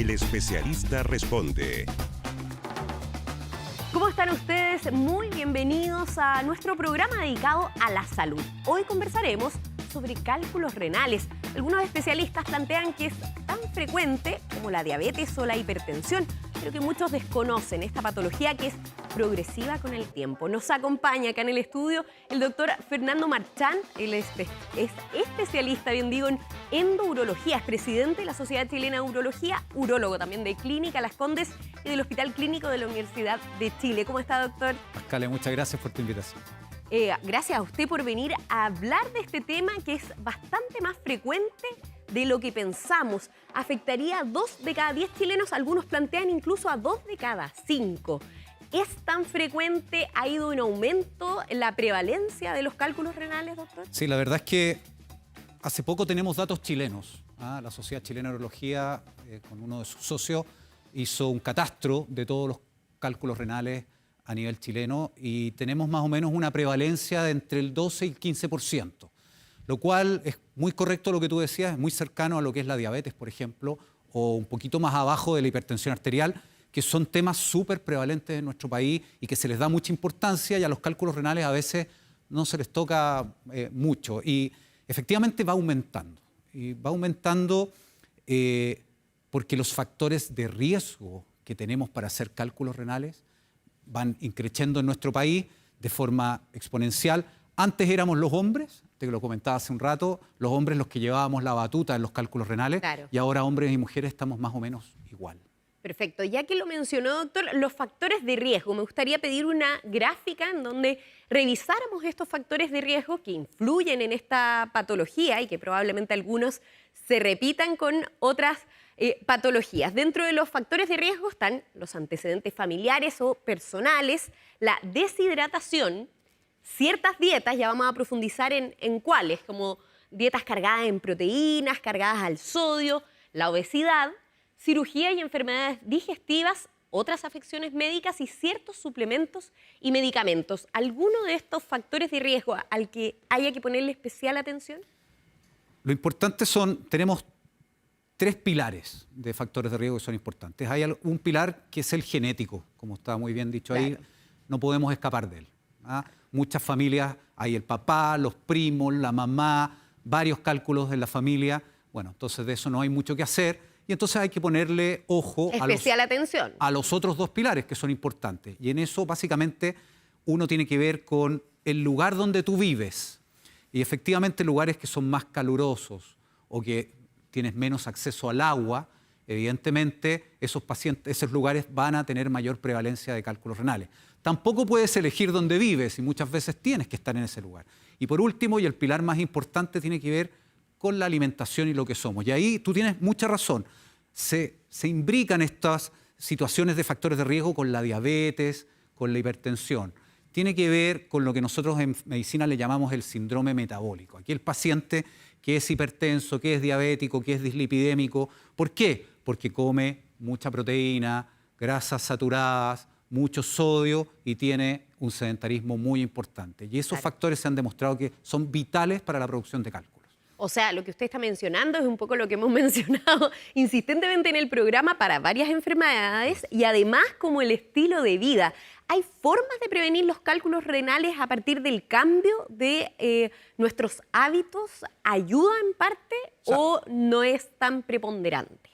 El especialista responde. ¿Cómo están ustedes? Muy bienvenidos a nuestro programa dedicado a la salud. Hoy conversaremos sobre cálculos renales. Algunos especialistas plantean que es tan frecuente como la diabetes o la hipertensión, pero que muchos desconocen esta patología que es progresiva con el tiempo. Nos acompaña acá en el estudio el doctor Fernando Marchán. Él es especialista, bien digo, en endourología. Es presidente de la Sociedad Chilena de Urología, urólogo también de Clínica Las Condes y del Hospital Clínico de la Universidad de Chile. ¿Cómo está, doctor? Pascale, muchas gracias por tu invitación. Gracias a usted por venir a hablar de este tema que es bastante más frecuente de lo que pensamos. Afectaría a 2 de cada 10 chilenos, algunos plantean incluso a 2 de cada 5. ¿Es tan frecuente? ¿Ha ido en aumento la prevalencia de los cálculos renales, doctor? Sí, la verdad es que hace poco tenemos datos chilenos. La Sociedad Chilena de Urología, con uno de sus socios, hizo un catastro de todos los cálculos renales a nivel chileno y tenemos más o menos una prevalencia de entre el 12 y el 15%, lo cual es muy correcto lo que tú decías, es muy cercano a lo que es la diabetes, por ejemplo, o un poquito más abajo de la hipertensión arterial, que son temas súper prevalentes en nuestro país y que se les da mucha importancia y a los cálculos renales a veces no se les toca mucho. Y efectivamente va aumentando. Y va aumentando porque los factores de riesgo que tenemos para hacer cálculos renales van increciendo en nuestro país de forma exponencial. Antes éramos los hombres, te lo comentaba hace un rato, los hombres los que llevábamos la batuta en los cálculos renales, claro. Y ahora hombres y mujeres estamos más o menos igual. Perfecto. Ya que lo mencionó, doctor, los factores de riesgo. Me gustaría pedir una gráfica en donde revisáramos estos factores de riesgo que influyen en esta patología y que probablemente algunos se repitan con otras patologías. Dentro de los factores de riesgo están los antecedentes familiares o personales, la deshidratación, ciertas dietas, ya vamos a profundizar en cuáles, como dietas cargadas en proteínas, cargadas al sodio, la obesidad, cirugía y enfermedades digestivas, otras afecciones médicas y ciertos suplementos y medicamentos. ¿Alguno de estos factores de riesgo al que haya que ponerle especial atención? Lo importante tenemos 3 pilares de factores de riesgo que son importantes. Hay un pilar que es el genético, como está muy bien dicho ahí, claro. No podemos escapar de él. Muchas familias, hay el papá, los primos, la mamá, varios cálculos en la familia. Bueno, entonces de eso no hay mucho que hacer. Y entonces hay que ponerle ojo atención a los otros 2 pilares que son importantes. Y en eso básicamente uno tiene que ver con el lugar donde tú vives. Y efectivamente lugares que son más calurosos o que tienes menos acceso al agua, evidentemente esos lugares van a tener mayor prevalencia de cálculos renales. Tampoco puedes elegir dónde vives y muchas veces tienes que estar en ese lugar. Y por último, y el pilar más importante, tiene que ver con la alimentación y lo que somos. Y ahí tú tienes mucha razón. Se imbrican estas situaciones de factores de riesgo con la diabetes, con la hipertensión. Tiene que ver con lo que nosotros en medicina le llamamos el síndrome metabólico. Aquí el paciente que es hipertenso, que es diabético, que es dislipidémico. ¿Por qué? Porque come mucha proteína, grasas saturadas, mucho sodio y tiene un sedentarismo muy importante. Y esos factores se han demostrado que son vitales para la producción de cálculos. O sea, lo que usted está mencionando es un poco lo que hemos mencionado insistentemente en el programa para varias enfermedades y además como el estilo de vida. ¿Hay formas de prevenir los cálculos renales a partir del cambio de nuestros hábitos? ¿Ayuda en parte o no es tan preponderante?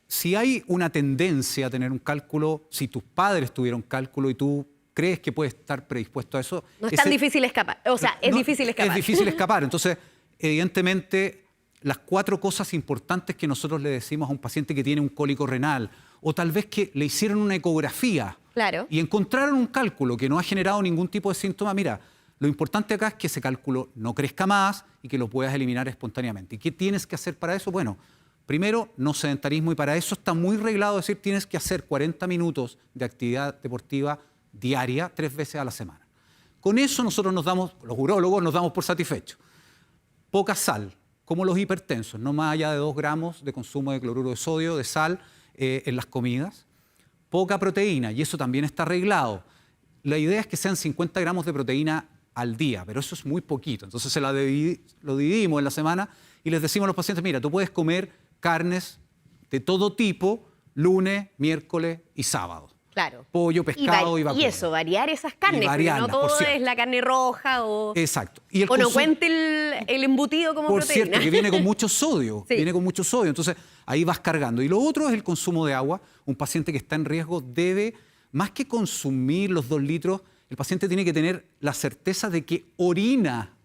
Si hay una tendencia a tener un cálculo, si tus padres tuvieron cálculo y tú crees que puedes estar predispuesto a eso... No es tan difícil escapar. O sea, es difícil escapar. Es difícil escapar. Entonces, evidentemente, las 4 cosas importantes que nosotros le decimos a un paciente que tiene un cólico renal o tal vez que le hicieron una ecografía, claro, y encontraron un cálculo que no ha generado ningún tipo de síntoma, mira, lo importante acá es que ese cálculo no crezca más y que lo puedas eliminar espontáneamente. ¿Y qué tienes que hacer para eso? Bueno, primero, no sedentarismo, y para eso está muy reglado decir tienes que hacer 40 minutos de actividad deportiva diaria 3 veces a la semana. Con eso nosotros los urólogos nos damos por satisfechos. Poca sal, como los hipertensos, no más allá de 2 gramos de consumo de cloruro de sodio, de sal en las comidas. Poca proteína, y eso también está arreglado. La idea es que sean 50 gramos de proteína al día, pero eso es muy poquito. Entonces lo dividimos en la semana y les decimos a los pacientes, mira, tú puedes comer carnes de todo tipo, lunes, miércoles y sábado. Claro. Pollo, pescado y vacuno. Y eso, variar esas carnes, Y porque variarlas, no todo por cierto. es la carne roja o... Exacto. Y el O no consumo- cuente el embutido como Por proteína. cierto, que viene con mucho sodio. Sí. Viene con mucho sodio. Entonces, ahí vas cargando. Y lo otro es el consumo de agua. Un paciente que está en riesgo debe, más que consumir los 2 litros, el paciente tiene que tener la certeza de que orina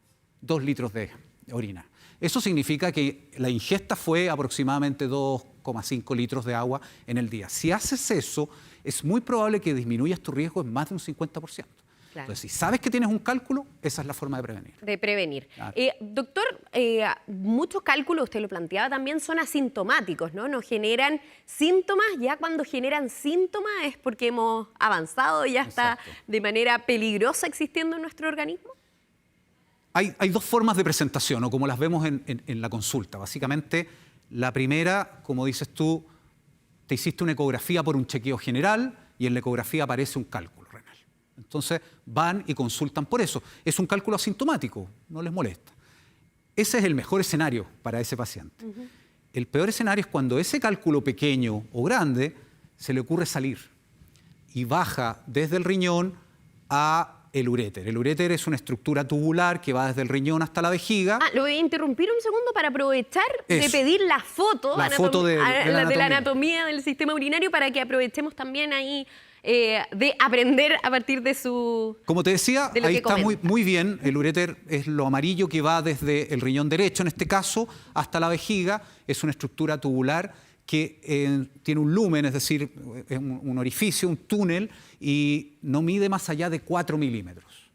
2 litros de orina. Eso significa que la ingesta fue aproximadamente 2,5 litros de agua en el día. Si haces eso, es muy probable que disminuyas tu riesgo en más de un 50%. Claro. Entonces, si sabes que tienes un cálculo, esa es la forma de prevenir. De prevenir. Claro. Doctor, muchos cálculos, usted lo planteaba también, son asintomáticos, ¿no? Nos generan síntomas, ya cuando generan síntomas es porque hemos avanzado, ya está Exacto. de manera peligrosa existiendo en nuestro organismo. Hay 2 formas de presentación, o como las vemos en la consulta. Básicamente, la primera, como dices tú, te hiciste una ecografía por un chequeo general y en la ecografía aparece un cálculo renal. Entonces, van y consultan por eso. Es un cálculo asintomático, no les molesta. Ese es el mejor escenario para ese paciente. El peor escenario es cuando ese cálculo pequeño o grande se le ocurre salir y baja desde el riñón a el uréter. El uréter es una estructura tubular que va desde el riñón hasta la vejiga. Lo voy a interrumpir un segundo para aprovechar de Eso. pedir la foto, La foto de la anatomía del sistema urinario para que aprovechemos también ahí de aprender a partir de su... Como te decía, de lo ahí que está comenta. muy bien. El uréter es lo amarillo que va desde el riñón derecho, en este caso, hasta la vejiga. Es una estructura tubular que tiene un lumen, es decir, es un orificio, un túnel, y no mide más allá de 4 milímetros.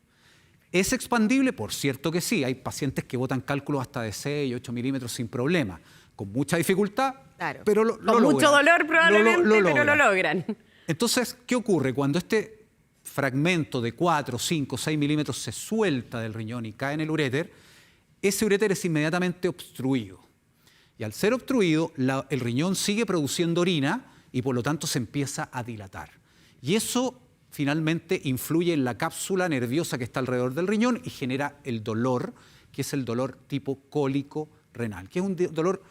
¿Es expandible? Por cierto que sí. Hay pacientes que botan cálculos hasta de 6, 8 milímetros sin problema, con mucha dificultad, Claro. pero lo Con mucho logran. dolor probablemente, pero lo logran. Entonces, ¿qué ocurre? Cuando este fragmento de 4, 5, 6 milímetros se suelta del riñón y cae en el uréter, ese uréter es inmediatamente obstruido. Y al ser obstruido, el riñón sigue produciendo orina y por lo tanto se empieza a dilatar. Y eso finalmente influye en la cápsula nerviosa que está alrededor del riñón y genera el dolor, que es el dolor tipo cólico renal, que es un dolor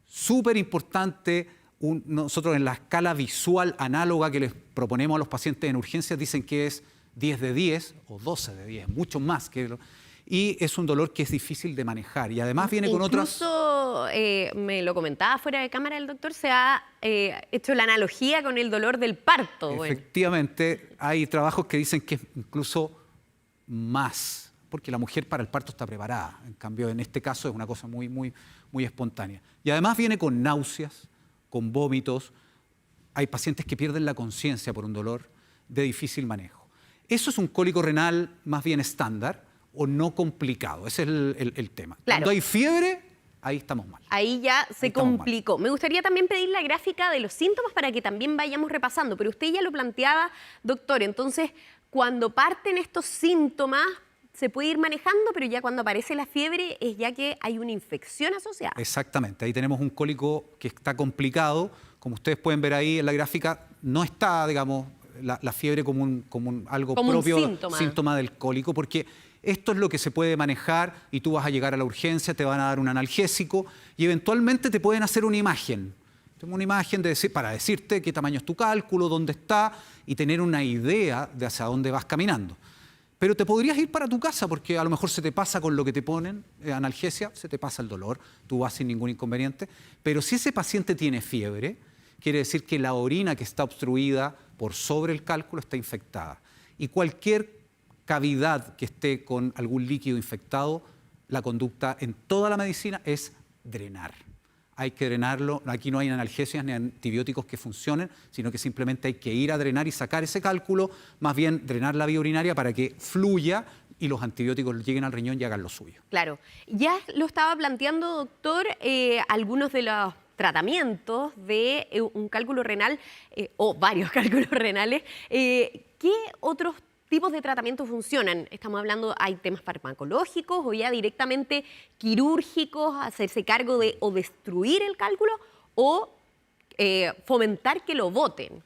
súper importante. Nosotros en la escala visual análoga que les proponemos a los pacientes en urgencias dicen que es 10 de 10 o 12 de 10, mucho más que... Y es un dolor que es difícil de manejar y además viene con otras... Incluso, me lo comentaba fuera de cámara el doctor, se ha hecho la analogía con el dolor del parto. Bueno. Efectivamente, hay trabajos que dicen que es incluso más, porque la mujer para el parto está preparada. En cambio, en este caso es una cosa muy espontánea. Y además viene con náuseas, con vómitos. Hay pacientes que pierden la conciencia por un dolor de difícil manejo. Eso es un cólico renal más bien estándar o no complicado. Ese es el tema. Claro. Cuando hay fiebre, ahí estamos mal. Ahí ya se estamos mal. complicó. Me gustaría también pedir la gráfica de los síntomas para que también vayamos repasando, pero usted ya lo planteaba, doctor. Entonces, cuando parten estos síntomas, se puede ir manejando, pero ya cuando aparece la fiebre es ya que hay una infección asociada. Exactamente, ahí tenemos un cólico que está complicado. Como ustedes pueden ver ahí en la gráfica, no está, digamos, la fiebre como algo Como un propio, síntoma del cólico, porque esto es lo que se puede manejar y tú vas a llegar a la urgencia, te van a dar un analgésico y eventualmente te pueden hacer una imagen. Una imagen para decirte qué tamaño es tu cálculo, dónde está y tener una idea de hacia dónde vas caminando. Pero te podrías ir para tu casa porque a lo mejor se te pasa con lo que te ponen, analgesia, se te pasa el dolor, tú vas sin ningún inconveniente. Pero si ese paciente tiene fiebre, quiere decir que la orina que está obstruida por sobre el cálculo está infectada. Y cualquier cavidad que esté con algún líquido infectado, la conducta en toda la medicina es drenar. Hay que drenarlo, aquí no hay analgesias ni antibióticos que funcionen, sino que simplemente hay que ir a drenar y sacar ese cálculo, más bien drenar la vía urinaria para que fluya y los antibióticos lleguen al riñón y hagan lo suyo. Claro. Ya lo estaba planteando, doctor, algunos de los tratamientos de un cálculo renal o varios cálculos renales. ¿Qué otros tipos de tratamientos funcionan? Estamos hablando, ¿hay temas farmacológicos o ya directamente quirúrgicos, hacerse cargo de o destruir el cálculo o fomentar que lo boten?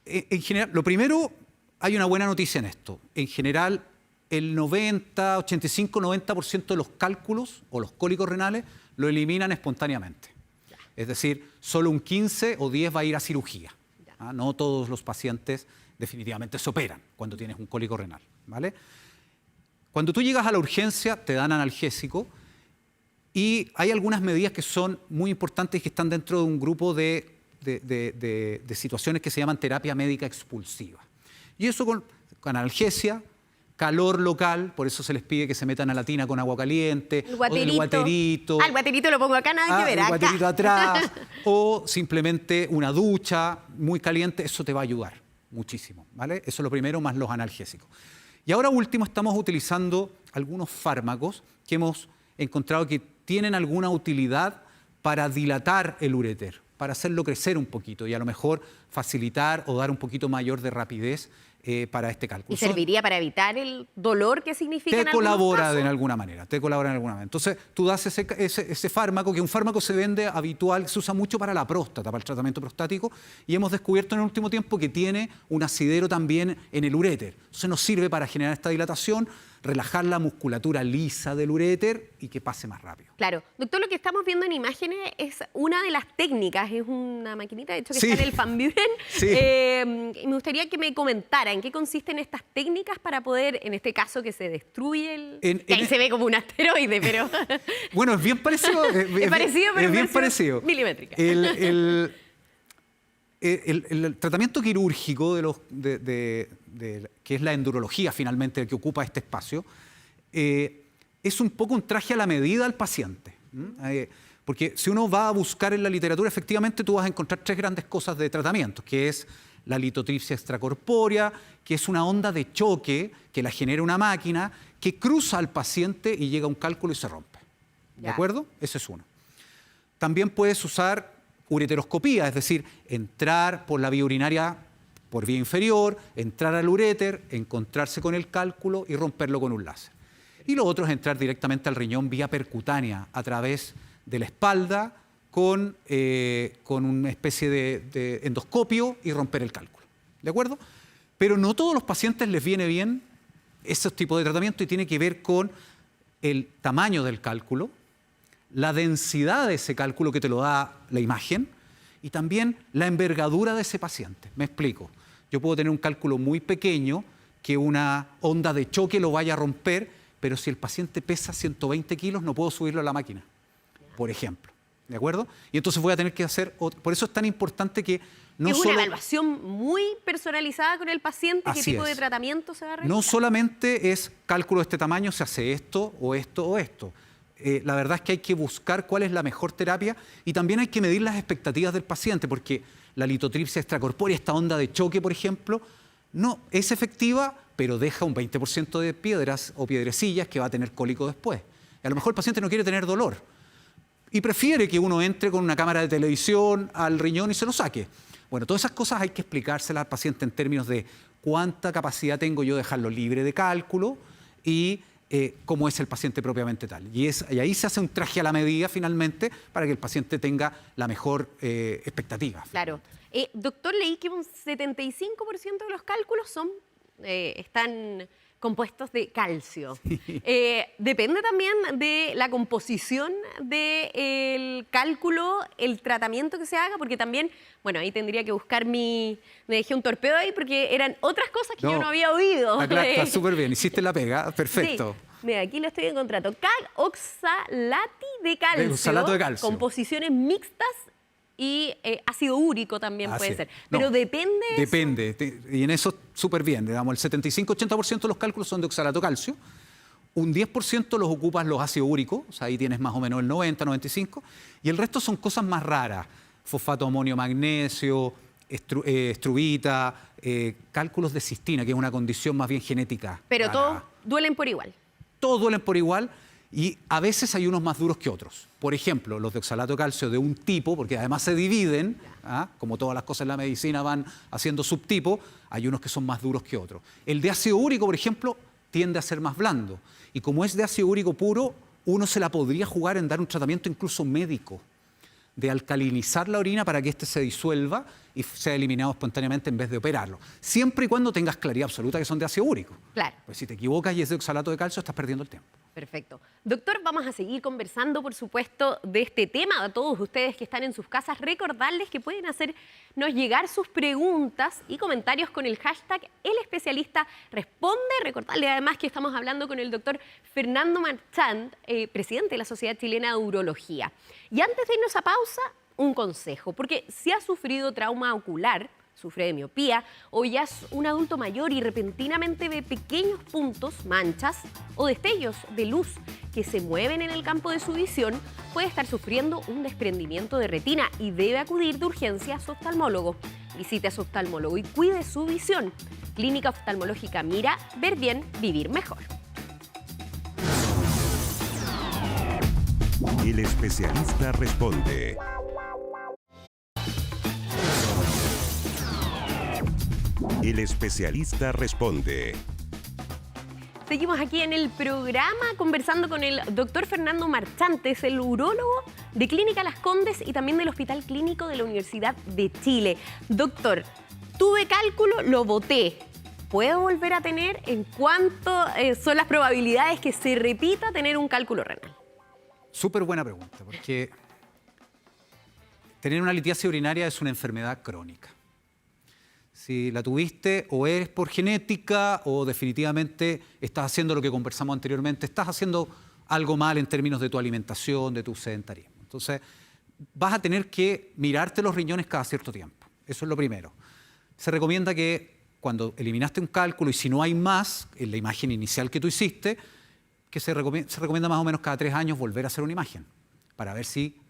En general, lo primero, hay una buena noticia en esto. En general, el 85-90% de los cálculos o los cólicos renales lo eliminan espontáneamente. Es decir, solo un 15 o 10 va a ir a cirugía. No todos los pacientes definitivamente se operan cuando tienes un cólico renal, ¿vale? Cuando tú llegas a la urgencia, te dan analgésico y hay algunas medidas que son muy importantes y que están dentro de un grupo de situaciones que se llaman terapia médica expulsiva. Y eso con analgesia, calor local, por eso se les pide que se metan a la tina con agua caliente, el guaterito. O el guaterito. El guaterito lo pongo acá, nada que ver. El Acá. guaterito atrás, o simplemente una ducha muy caliente, eso te va a ayudar muchísimo, ¿vale? Eso es lo primero, más los analgésicos. Y ahora último, estamos utilizando algunos fármacos que hemos encontrado que tienen alguna utilidad para dilatar el uréter, para hacerlo crecer un poquito y a lo mejor facilitar o dar un poquito mayor de rapidez para este cálculo. ¿Y serviría para evitar el dolor que significa en Te algunos colabora casos? en alguna manera, te colabora en alguna manera. Entonces, tú das ese fármaco, que un fármaco se vende habitual, se usa mucho para la próstata, para el tratamiento prostático, y hemos descubierto en el último tiempo que tiene un asidero también en el uréter. Entonces nos sirve para generar esta dilatación, relajar la musculatura lisa del uréter y que pase más rápido. Claro. Doctor, lo que estamos viendo en imágenes es una de las técnicas, es una maquinita, de hecho, que Sí. está en el Van Buren. Sí. Y me gustaría que me comentara en qué consisten estas técnicas para poder, en este caso, que se destruye el... que ahí se ve como un asteroide, pero... Bueno, es bien parecido. es parecido, pero es bien parecido. milimétrica. El tratamiento quirúrgico que es la endurología finalmente que ocupa este espacio, es un poco un traje a la medida al paciente. Porque si uno va a buscar en la literatura, efectivamente tú vas a encontrar tres grandes cosas de tratamiento, que es la litotripsia extracorpórea, que es una onda de choque que la genera una máquina que cruza al paciente y llega a un cálculo y se rompe. ¿De acuerdo? Ese es uno. También puedes usar ureteroscopía, es decir, entrar por la vía urinaria por vía inferior, entrar al uréter, encontrarse con el cálculo y romperlo con un láser. Y lo otro es entrar directamente al riñón vía percutánea, a través de la espalda, con una especie de endoscopio y romper el cálculo. ¿De acuerdo? Pero no todos los pacientes les viene bien ese tipo de tratamiento y tiene que ver con el tamaño del cálculo, la densidad de ese cálculo que te lo da la imagen y también la envergadura de ese paciente. Me explico. Yo puedo tener un cálculo muy pequeño que una onda de choque lo vaya a romper, pero si el paciente pesa 120 kilos no puedo subirlo a la máquina, por ejemplo. ¿De acuerdo? Y entonces voy a tener que hacer... Por eso es tan importante que no es solo... una evaluación muy personalizada con el paciente, qué Así tipo de es. tratamiento se va a realizar. No solamente es cálculo de este tamaño, se hace esto o esto o esto. La verdad es que hay que buscar cuál es la mejor terapia y también hay que medir las expectativas del paciente, porque la litotripsia extracorpórea, esta onda de choque, por ejemplo, no es efectiva, pero deja un 20% de piedras o piedrecillas que va a tener cólico después. Y a lo mejor el paciente no quiere tener dolor y prefiere que uno entre con una cámara de televisión al riñón y se lo saque. Bueno, todas esas cosas hay que explicárselas al paciente en términos de cuánta capacidad tengo yo de dejarlo libre de cálculo y cómo es el paciente propiamente tal. Y ahí se hace un traje a la medida finalmente para que el paciente tenga la mejor expectativa. Claro. Doctor, leí que un 75% de los cálculos están compuestos de calcio. Depende también de la composición del cálculo, el tratamiento que se haga, porque también, bueno, ahí tendría que buscar me dejé un torpedo ahí porque eran otras cosas que yo no había oído. Está súper bien, hiciste la pega, perfecto. Sí. Mira, aquí lo estoy encontrando. Oxalati de calcio. Oxalato de calcio. Composiciones mixtas y ácido úrico también puede ser. No, Pero depende. Depende. Y en eso súper bien. Digamos, el 75-80% de los cálculos son de oxalato de calcio. Un 10% los ocupas los ácidos úricos. O sea, ahí tienes más o menos el 90-95%. Y el resto son cosas más raras. Fosfato amonio magnesio, estrubita, cálculos de cistina, que es una condición más bien genética. Pero rara. todos duelen por igual. Todos duelen por igual y a veces hay unos más duros que otros. Por ejemplo, los de oxalato de calcio de un tipo, porque además se dividen, como todas las cosas en la medicina van haciendo subtipos, hay unos que son más duros que otros. El de ácido úrico, por ejemplo, tiende a ser más blando. Y como es de ácido úrico puro, uno se la podría jugar en dar un tratamiento incluso médico, de alcalinizar la orina para que éste se disuelva y sea eliminado espontáneamente en vez de operarlo. Siempre y cuando tengas claridad absoluta que son de ácido úrico. Claro. Pues si te equivocas y es de oxalato de calcio, estás perdiendo el tiempo. Perfecto. Doctor, vamos a seguir conversando, por supuesto, de este tema. A todos ustedes que están en sus casas, recordarles que pueden hacernos llegar sus preguntas y comentarios con el hashtag El Especialista Responde. Recordarles además que estamos hablando con el doctor Fernando Marchant, presidente de la Sociedad Chilena de Urología. Y antes de irnos a pausa, un consejo, porque si ha sufrido trauma ocular, sufre de miopía o ya es un adulto mayor y repentinamente ve pequeños puntos, manchas o destellos de luz que se mueven en el campo de su visión, puede estar sufriendo un desprendimiento de retina y debe acudir de urgencia a su oftalmólogo. Visite a su oftalmólogo y cuide su visión. Clínica Oftalmológica Mira, ver bien, vivir mejor. El Especialista Responde. El Especialista Responde. Seguimos aquí en el programa conversando con el doctor Fernando Marchant, es el urólogo de Clínica Las Condes y también del Hospital Clínico de la Universidad de Chile. Doctor, tuve cálculo, lo boté. ¿Puedo volver a tener? ¿En cuánto son las probabilidades que se repita tener un cálculo renal? Súper buena pregunta, porque tener una litiasis urinaria es una enfermedad crónica. Si la tuviste o es por genética o definitivamente estás haciendo lo que conversamos anteriormente, estás haciendo algo mal en términos de tu alimentación, de tu sedentarismo. Entonces, vas a tener que mirarte los riñones cada cierto tiempo. Eso es lo primero. Se recomienda que cuando eliminaste un cálculo y si no hay más en la imagen inicial que tú hiciste, que se recomienda más o menos cada 3 años volver a hacer una imagen para ver si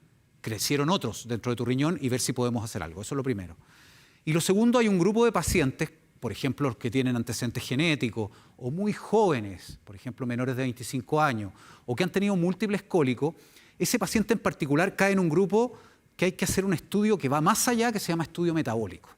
crecieron otros dentro de tu riñón y ver si podemos hacer algo. Eso es lo primero. Y lo segundo, hay un grupo de pacientes, por ejemplo, los que tienen antecedentes genéticos o muy jóvenes, por ejemplo, menores de 25 años, o que han tenido múltiples cólicos. Ese paciente en particular cae en un grupo que hay que hacer un estudio que va más allá, que se llama estudio metabólico.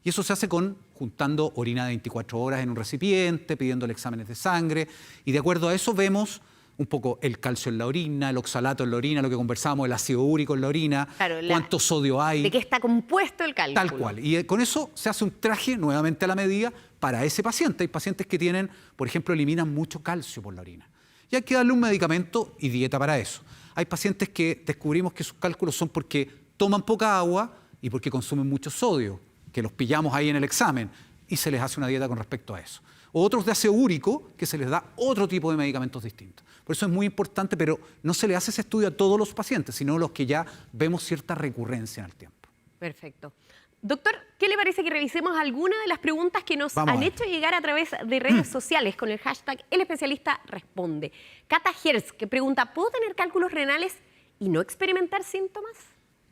Y eso se hace juntando orina de 24 horas en un recipiente, pidiéndole exámenes de sangre, y de acuerdo a eso vemos un poco el calcio en la orina, el oxalato en la orina, lo que conversamos, el ácido úrico en la orina, claro, cuánto sodio hay. ¿De qué está compuesto el cálculo? Tal cual. Y con eso se hace un traje nuevamente a la medida para ese paciente. Hay pacientes que tienen, por ejemplo, eliminan mucho calcio por la orina. Y hay que darle un medicamento y dieta para eso. Hay pacientes que descubrimos que sus cálculos son porque toman poca agua y porque consumen mucho sodio, que los pillamos ahí en el examen y se les hace una dieta con respecto a eso. O otros de ácido úrico, que se les da otro tipo de medicamentos distintos. Por eso es muy importante, pero no se le hace ese estudio a todos los pacientes, sino a los que ya vemos cierta recurrencia en el tiempo. Perfecto. Doctor, ¿qué le parece que revisemos algunas de las preguntas que nos han hecho llegar a través de redes sociales con el hashtag El Especialista Responde? Cata Hertz, que pregunta, ¿puedo tener cálculos renales y no experimentar síntomas?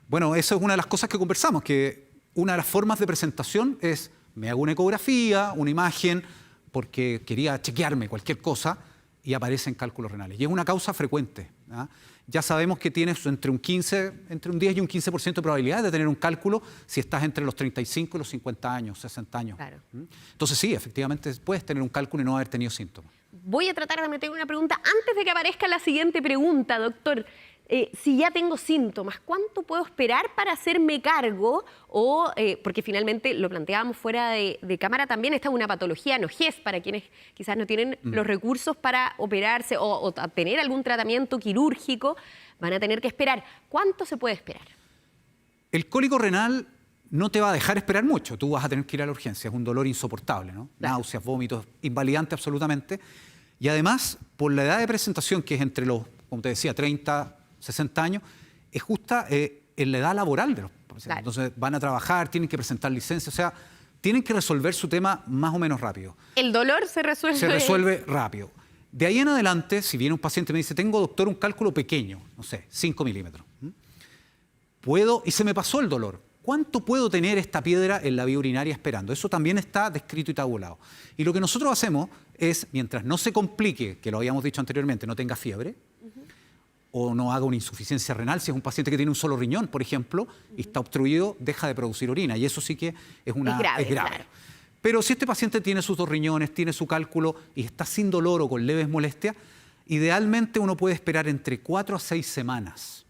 Bueno, eso es una de las cosas que conversamos, que una de las formas de presentación es, me hago una ecografía, una imagen, porque quería chequearme cualquier cosa y aparecen cálculos renales. Y es una causa frecuente. ¿Ah? Ya sabemos que tienes entre un 10 y un 15% de probabilidad de tener un cálculo si estás entre los 35 y los 50 años, 60 años. Claro. Entonces sí, efectivamente puedes tener un cálculo y no haber tenido síntomas. Voy a tratar de meter una pregunta antes de que aparezca la siguiente pregunta, doctor. Si ya tengo síntomas, ¿cuánto puedo esperar para hacerme cargo? O, porque finalmente lo planteábamos fuera de cámara, también está una patología no GES para quienes quizás no tienen los recursos para operarse o tener algún tratamiento quirúrgico, van a tener que esperar. ¿Cuánto se puede esperar? El cólico renal no te va a dejar esperar mucho. Tú vas a tener que ir a la urgencia, es un dolor insoportable, ¿no? Claro. Náuseas, vómitos, invalidante absolutamente. Y además, por la edad de presentación, que es entre los, como te decía, 30, 60 años, es justa en la edad laboral de los pacientes. Claro. Entonces van a trabajar, tienen que presentar licencia, o sea, tienen que resolver su tema más o menos rápido. ¿El dolor se resuelve? Se resuelve rápido. De ahí en adelante, si viene un paciente y me dice, tengo, doctor, un cálculo pequeño, no sé, 5 milímetros. ¿Puedo? Y se me pasó el dolor. ¿Cuánto puedo tener esta piedra en la vía urinaria esperando? Eso también está descrito y tabulado. Y lo que nosotros hacemos es, mientras no se complique, que lo habíamos dicho anteriormente, no tenga fiebre, o no haga una insuficiencia renal, si es un paciente que tiene un solo riñón, por ejemplo, y está obstruido, deja de producir orina. Y eso sí que es grave. Claro. Pero si este paciente tiene sus 2 riñones, tiene su cálculo y está sin dolor o con leves molestias, idealmente uno puede esperar entre 4 a 6 semanas.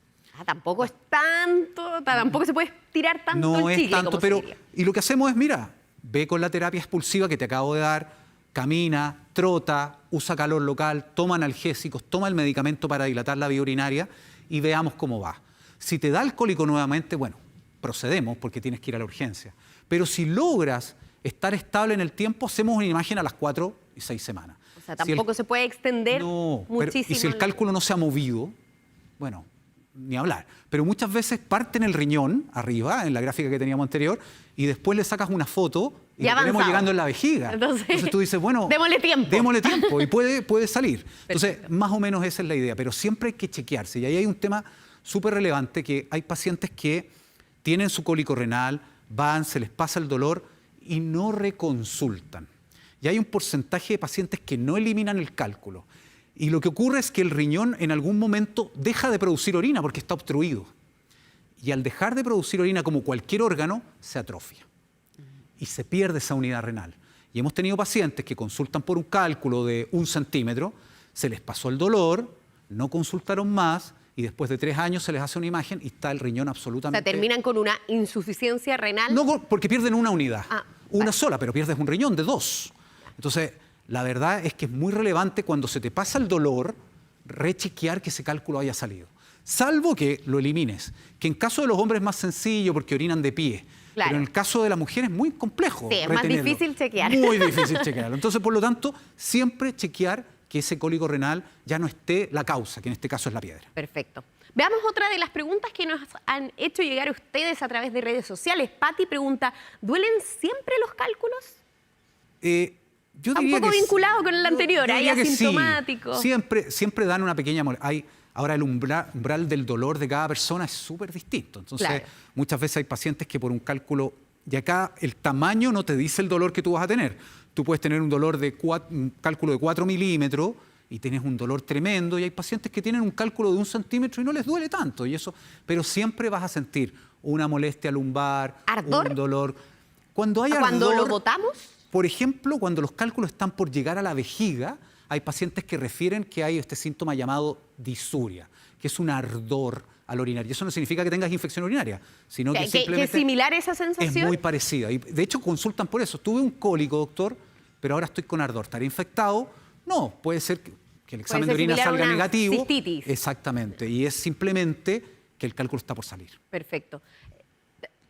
Tampoco es tanto, tampoco se puede tirar tanto no el chicle. No es tanto, pero y lo que hacemos es, mira, ve con la terapia expulsiva que te acabo de dar, camina, trota, usa calor local, toma analgésicos, toma el medicamento para dilatar la vía urinaria y veamos cómo va. Si te da el cólico nuevamente, bueno, procedemos porque tienes que ir a la urgencia. Pero si logras estar estable en el tiempo, hacemos una imagen a las 4 y 6 semanas. O sea, tampoco se puede extender muchísimo. Y si el cálculo no se ha movido, bueno, ni hablar. Pero muchas veces parte en el riñón, arriba, en la gráfica que teníamos anterior, y después le sacas una foto y Ya lo tenemos avanzado. llegando en la vejiga. Entonces tú dices, bueno, démosle tiempo. Démosle tiempo y puede salir. Entonces, más o menos esa es la idea, pero siempre hay que chequearse. Y ahí hay un tema súper relevante, que hay pacientes que tienen su cólico renal, van, se les pasa el dolor y no reconsultan. Y hay un porcentaje de pacientes que no eliminan el cálculo. Y lo que ocurre es que el riñón en algún momento deja de producir orina porque está obstruido. Y al dejar de producir orina, como cualquier órgano, se atrofia. Y se pierde esa unidad renal. Y hemos tenido pacientes que consultan por un cálculo de 1 centímetro, se les pasó el dolor, no consultaron más, y después de 3 años se les hace una imagen y está el riñón O absolutamente... sea, terminan con una insuficiencia renal. No, porque pierden una unidad. Una vale. sola, pero pierdes un riñón de 2. Entonces, la verdad es que es muy relevante cuando se te pasa el dolor, rechequear que ese cálculo haya salido. Salvo que lo elimines. Que en caso de los hombres es más sencillo porque orinan de pie. Claro. Pero en el caso de la mujer es muy complejo. Sí, es más retenerlo. difícil chequear. Muy difícil chequearlo. Entonces, por lo tanto, siempre chequear que ese cólico renal ya no esté la causa, que en este caso es la piedra. Perfecto. Veamos otra de las preguntas que nos han hecho llegar ustedes a través de redes sociales. Patti pregunta, ¿duelen siempre los cálculos? Yo Está un diría poco que vinculado con el anterior, yo hay diría que sí. asintomático. Siempre dan una pequeña molestia. Ahora el umbral del dolor de cada persona es súper distinto. Entonces, Claro. muchas veces hay pacientes que por un cálculo, y acá el tamaño no te dice el dolor que tú vas a tener. Tú puedes tener un dolor de un cálculo de 4 milímetros y tienes un dolor tremendo, y hay pacientes que tienen un cálculo de 1 centímetro y no les duele tanto. Pero siempre vas a sentir una molestia lumbar, ¿Ardor? un dolor. Cuando hay ¿Cuando ardor, lo botamos? por ejemplo, cuando los cálculos están por llegar a la vejiga, hay pacientes que refieren que hay este síntoma llamado disuria, que es un ardor al orinar. Y eso no significa que tengas infección urinaria, sino que ¿Que simplemente es similar esa es sensación? muy parecida. Y de hecho consultan por eso. Tuve un cólico, doctor, pero ahora estoy con ardor. ¿Estaré infectado? No, puede ser que el examen de ser orina similar a salga una negativo. cistitis. Exactamente. Y es simplemente que el cálculo está por salir. Perfecto.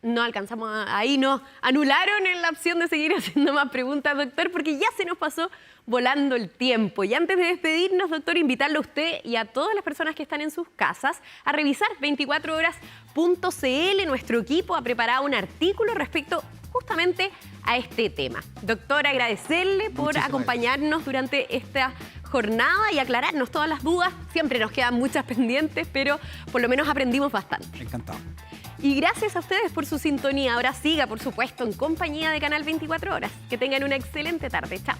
No alcanzamos ahí, nos anularon en la opción de seguir haciendo más preguntas, doctor, porque ya se nos pasó volando el tiempo. Y antes de despedirnos, doctor, invitarlo a usted y a todas las personas que están en sus casas a revisar 24horas.cl. Nuestro equipo ha preparado un artículo respecto justamente a este tema. Doctor, agradecerle por Muchísimas acompañarnos durante esta jornada y aclararnos todas las dudas. Siempre nos quedan muchas pendientes, pero por lo menos aprendimos bastante. Encantado. Y gracias a ustedes por su sintonía. Ahora siga, por supuesto, en compañía de Canal 24 Horas. Que tengan una excelente tarde. Chao.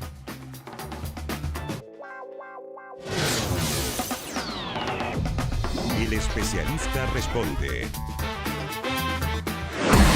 El especialista responde.